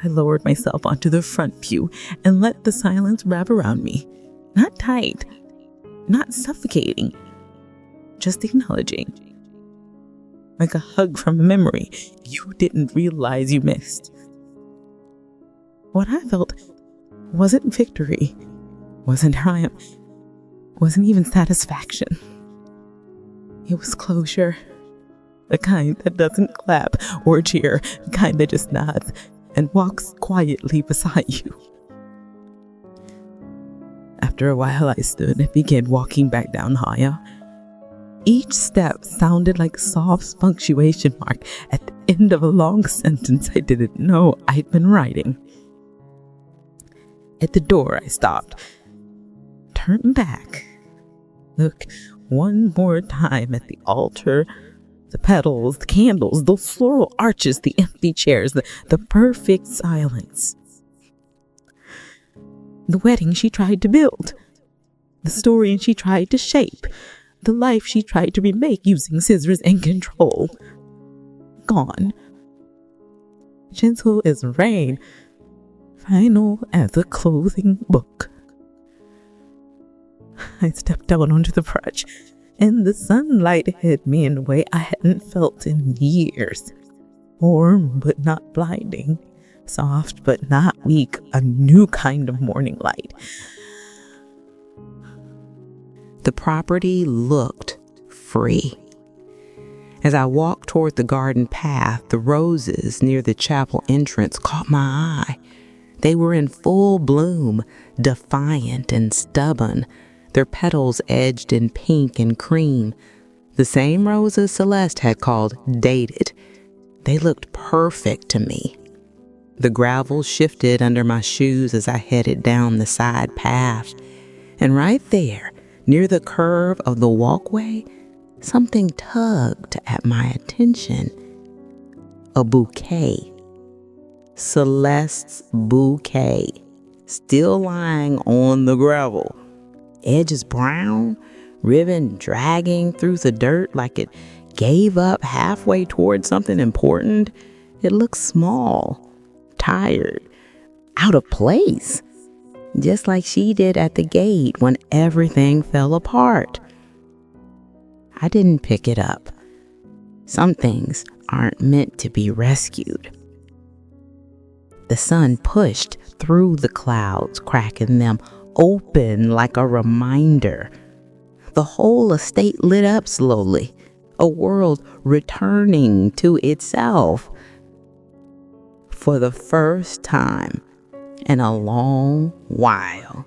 I lowered myself onto the front pew and let the silence wrap around me. Not tight, not suffocating, just acknowledging. Like a hug from a memory you didn't realize you missed. What I felt wasn't victory, wasn't triumph, wasn't even satisfaction. It was closure, the kind that doesn't clap or cheer, the kind that just nods and walks quietly beside you. After a while, I stood and began walking back down the aisle. Each step sounded like a soft punctuation mark at the end of a long sentence I didn't know I'd been writing. At the door, I stopped, turned back, looked one more time at the altar, the petals, the candles, those floral arches, the empty chairs, the perfect silence. The wedding she tried to build, the story she tried to shape, the life she tried to remake using scissors and control. Gone. Gentle as rain, final as a closing book. I stepped down onto the porch, and the sunlight hit me in a way I hadn't felt in years. Warm but not blinding, soft but not weak, a new kind of morning light. The property looked free. As I walked toward the garden path, the roses near the chapel entrance caught my eye. They were in full bloom, defiant and stubborn, their petals edged in pink and cream, the same roses Celeste had called dated. They looked perfect to me. The gravel shifted under my shoes as I headed down the side path, and right there, near the curve of the walkway, something tugged at my attention. A bouquet. Celeste's bouquet, still lying on the gravel. Edges brown, ribbon dragging through the dirt like it gave up halfway toward something important. It looked small, tired, out of place, just like she did at the gate when everything fell apart. I didn't pick it up. Some things aren't meant to be rescued. The sun pushed through the clouds, cracking them open like a reminder. The whole estate lit up slowly, a world returning to itself. For the first time in a long while,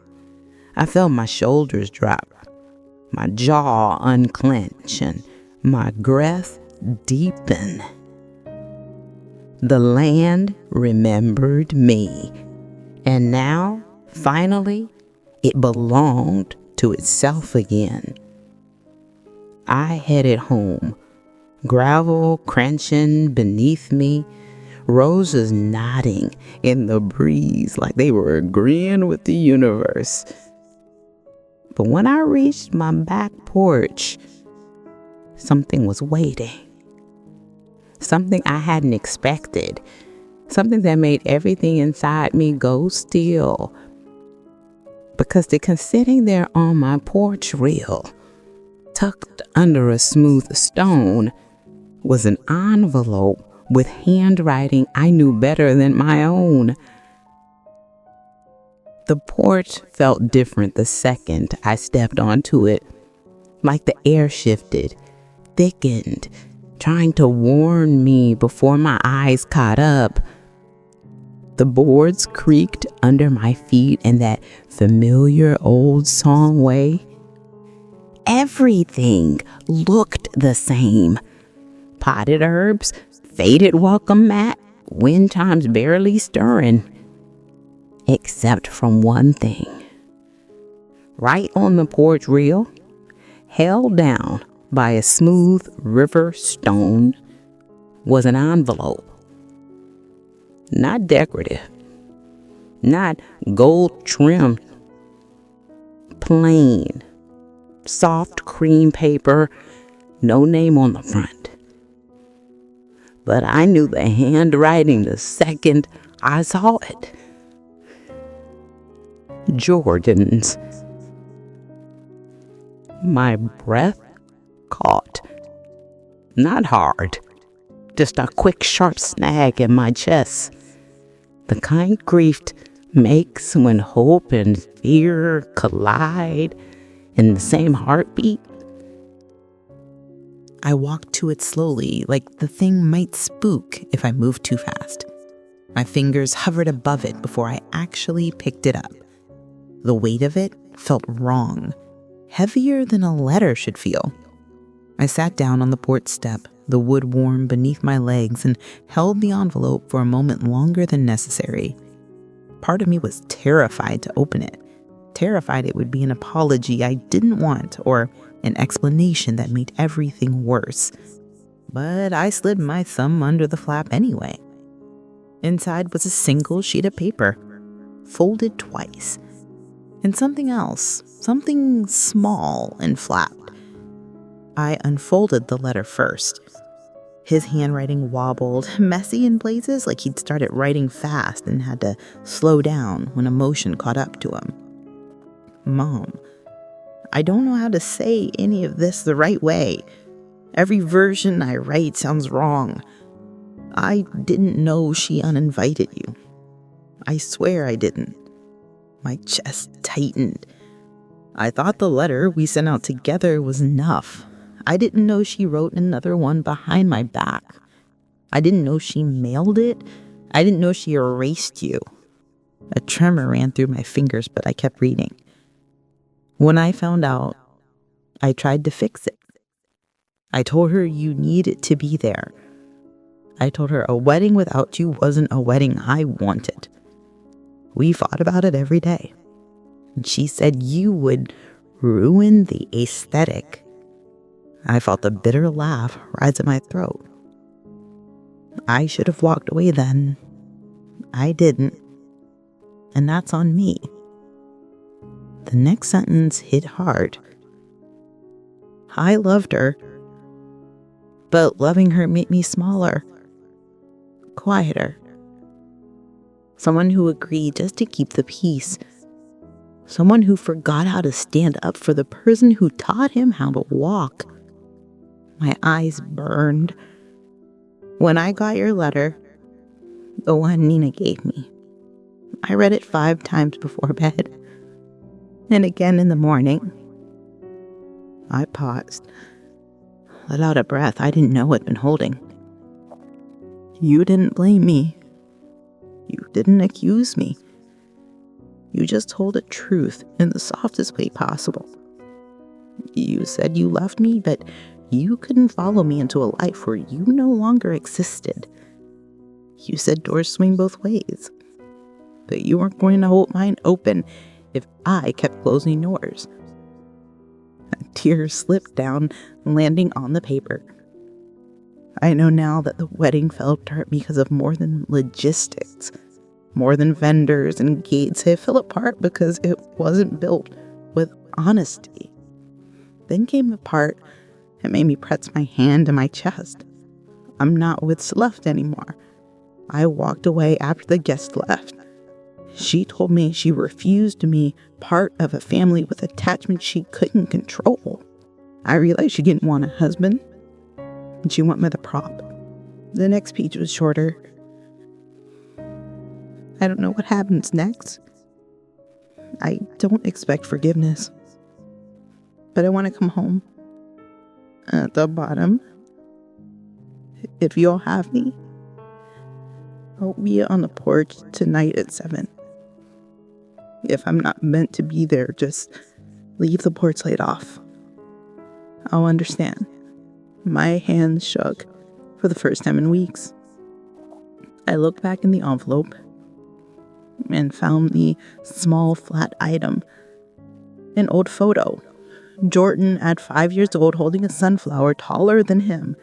I felt my shoulders drop, my jaw unclench, and my breath deepen. The land remembered me, and now, finally, it belonged to itself again. I headed home, gravel crunching beneath me, roses nodding in the breeze like they were agreeing with the universe. But when I reached my back porch, something was waiting. Something I hadn't expected. Something that made everything inside me go still. Because sitting there on my porch reel, tucked under a smooth stone, was an envelope with handwriting I knew better than my own. The porch felt different the second I stepped onto it, like the air shifted, thickened, trying to warn me before my eyes caught up. The boards creaked under my feet in that familiar old song way. Everything looked the same. Potted herbs, faded welcome mat, wind chimes barely stirring. Except from one thing. Right on the porch rail, held down by a smooth river stone, was an envelope. Not decorative, not gold trimmed, plain, soft cream paper, no name on the front. But I knew the handwriting the second I saw it. Jordan's. My breath caught. Not hard, just a quick sharp snag in my chest. The kind grief makes when hope and fear collide in the same heartbeat. I walked to it slowly, like the thing might spook if I moved too fast. My fingers hovered above it before I actually picked it up. The weight of it felt wrong, heavier than a letter should feel. I sat down on the porch step, the wood warm beneath my legs, and held the envelope for a moment longer than necessary. Part of me was terrified to open it, terrified it would be an apology I didn't want or an explanation that made everything worse. But I slid my thumb under the flap anyway. Inside was a single sheet of paper, folded twice, and something else, something small and flapped. I unfolded the letter first. His handwriting wobbled, messy in places, like he'd started writing fast and had to slow down when emotion caught up to him. Mom, I don't know how to say any of this the right way. Every version I write sounds wrong. I didn't know she uninvited you. I swear I didn't. My chest tightened. I thought the letter we sent out together was enough. I didn't know she wrote another one behind my back. I didn't know she mailed it. I didn't know she erased you. A tremor ran through my fingers, but I kept reading. When I found out, I tried to fix it. I told her you needed to be there. I told her a wedding without you wasn't a wedding I wanted. We fought about it every day. And she said you would ruin the aesthetic. I felt a bitter laugh rise in my throat. I should have walked away then. I didn't. And that's on me. The next sentence hit hard. I loved her, but loving her made me smaller, quieter. Someone who agreed just to keep the peace. Someone who forgot how to stand up for the person who taught him how to walk. My eyes burned. When I got your letter, the one Nina gave me, I read it 5 times before bed, and again in the morning. I paused, let out a breath I didn't know I'd been holding. You didn't blame me. You didn't accuse me. You just told the truth in the softest way possible. You said you loved me, but you couldn't follow me into a life where you no longer existed. You said doors swing both ways, but you weren't going to hold mine open if I kept closing yours. A tear slipped down, landing on the paper. I know now that the wedding fell apart because of more than logistics, more than vendors and gates. It fell apart because it wasn't built with honesty. Then came the part that made me press my hand to my chest. I'm not with Celeste anymore. I walked away after the guest left. She told me she refused to be part of a family with attachment she couldn't control. I realized she didn't want a husband, and she went with a prop. The next page was shorter. I don't know what happens next. I don't expect forgiveness, but I want to come home. At the bottom, if you'll have me, I'll be on the porch tonight at 7. If I'm not meant to be there, just leave the porch light off. I'll understand. My hands shook for the first time in weeks. I looked back in the envelope and found the small flat item, an old photo. Jordan at 5 years old holding a sunflower taller than him.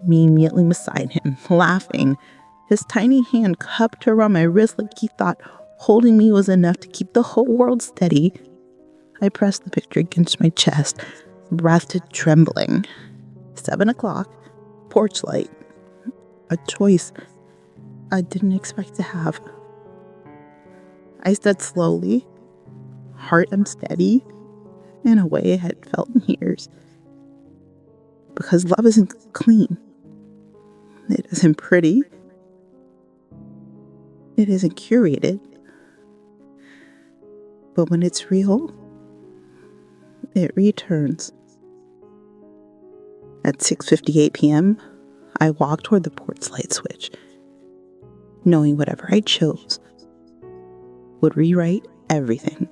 Me kneeling beside him, laughing, his tiny hand cupped around my wrist like he thought holding me was enough to keep the whole world steady. I pressed the picture against my chest, breathed trembling. 7 o'clock, porch light. A choice I didn't expect to have. I stood slowly, heart unsteady, in a way I had felt in years. Because love isn't clean. It isn't pretty. It isn't curated. But when it's real, it returns. At 6:58 p.m., I walked toward the porch light switch, knowing whatever I chose would rewrite everything.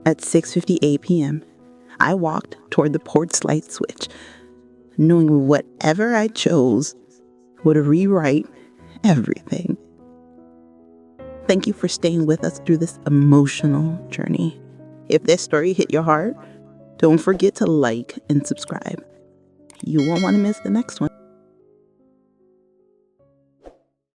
At 6:58 p.m., I walked toward the porch light switch, knowing whatever I chose would rewrite everything. Thank you for staying with us through this emotional journey. If this story hit your heart, don't forget to like and subscribe. You won't want to miss the next one.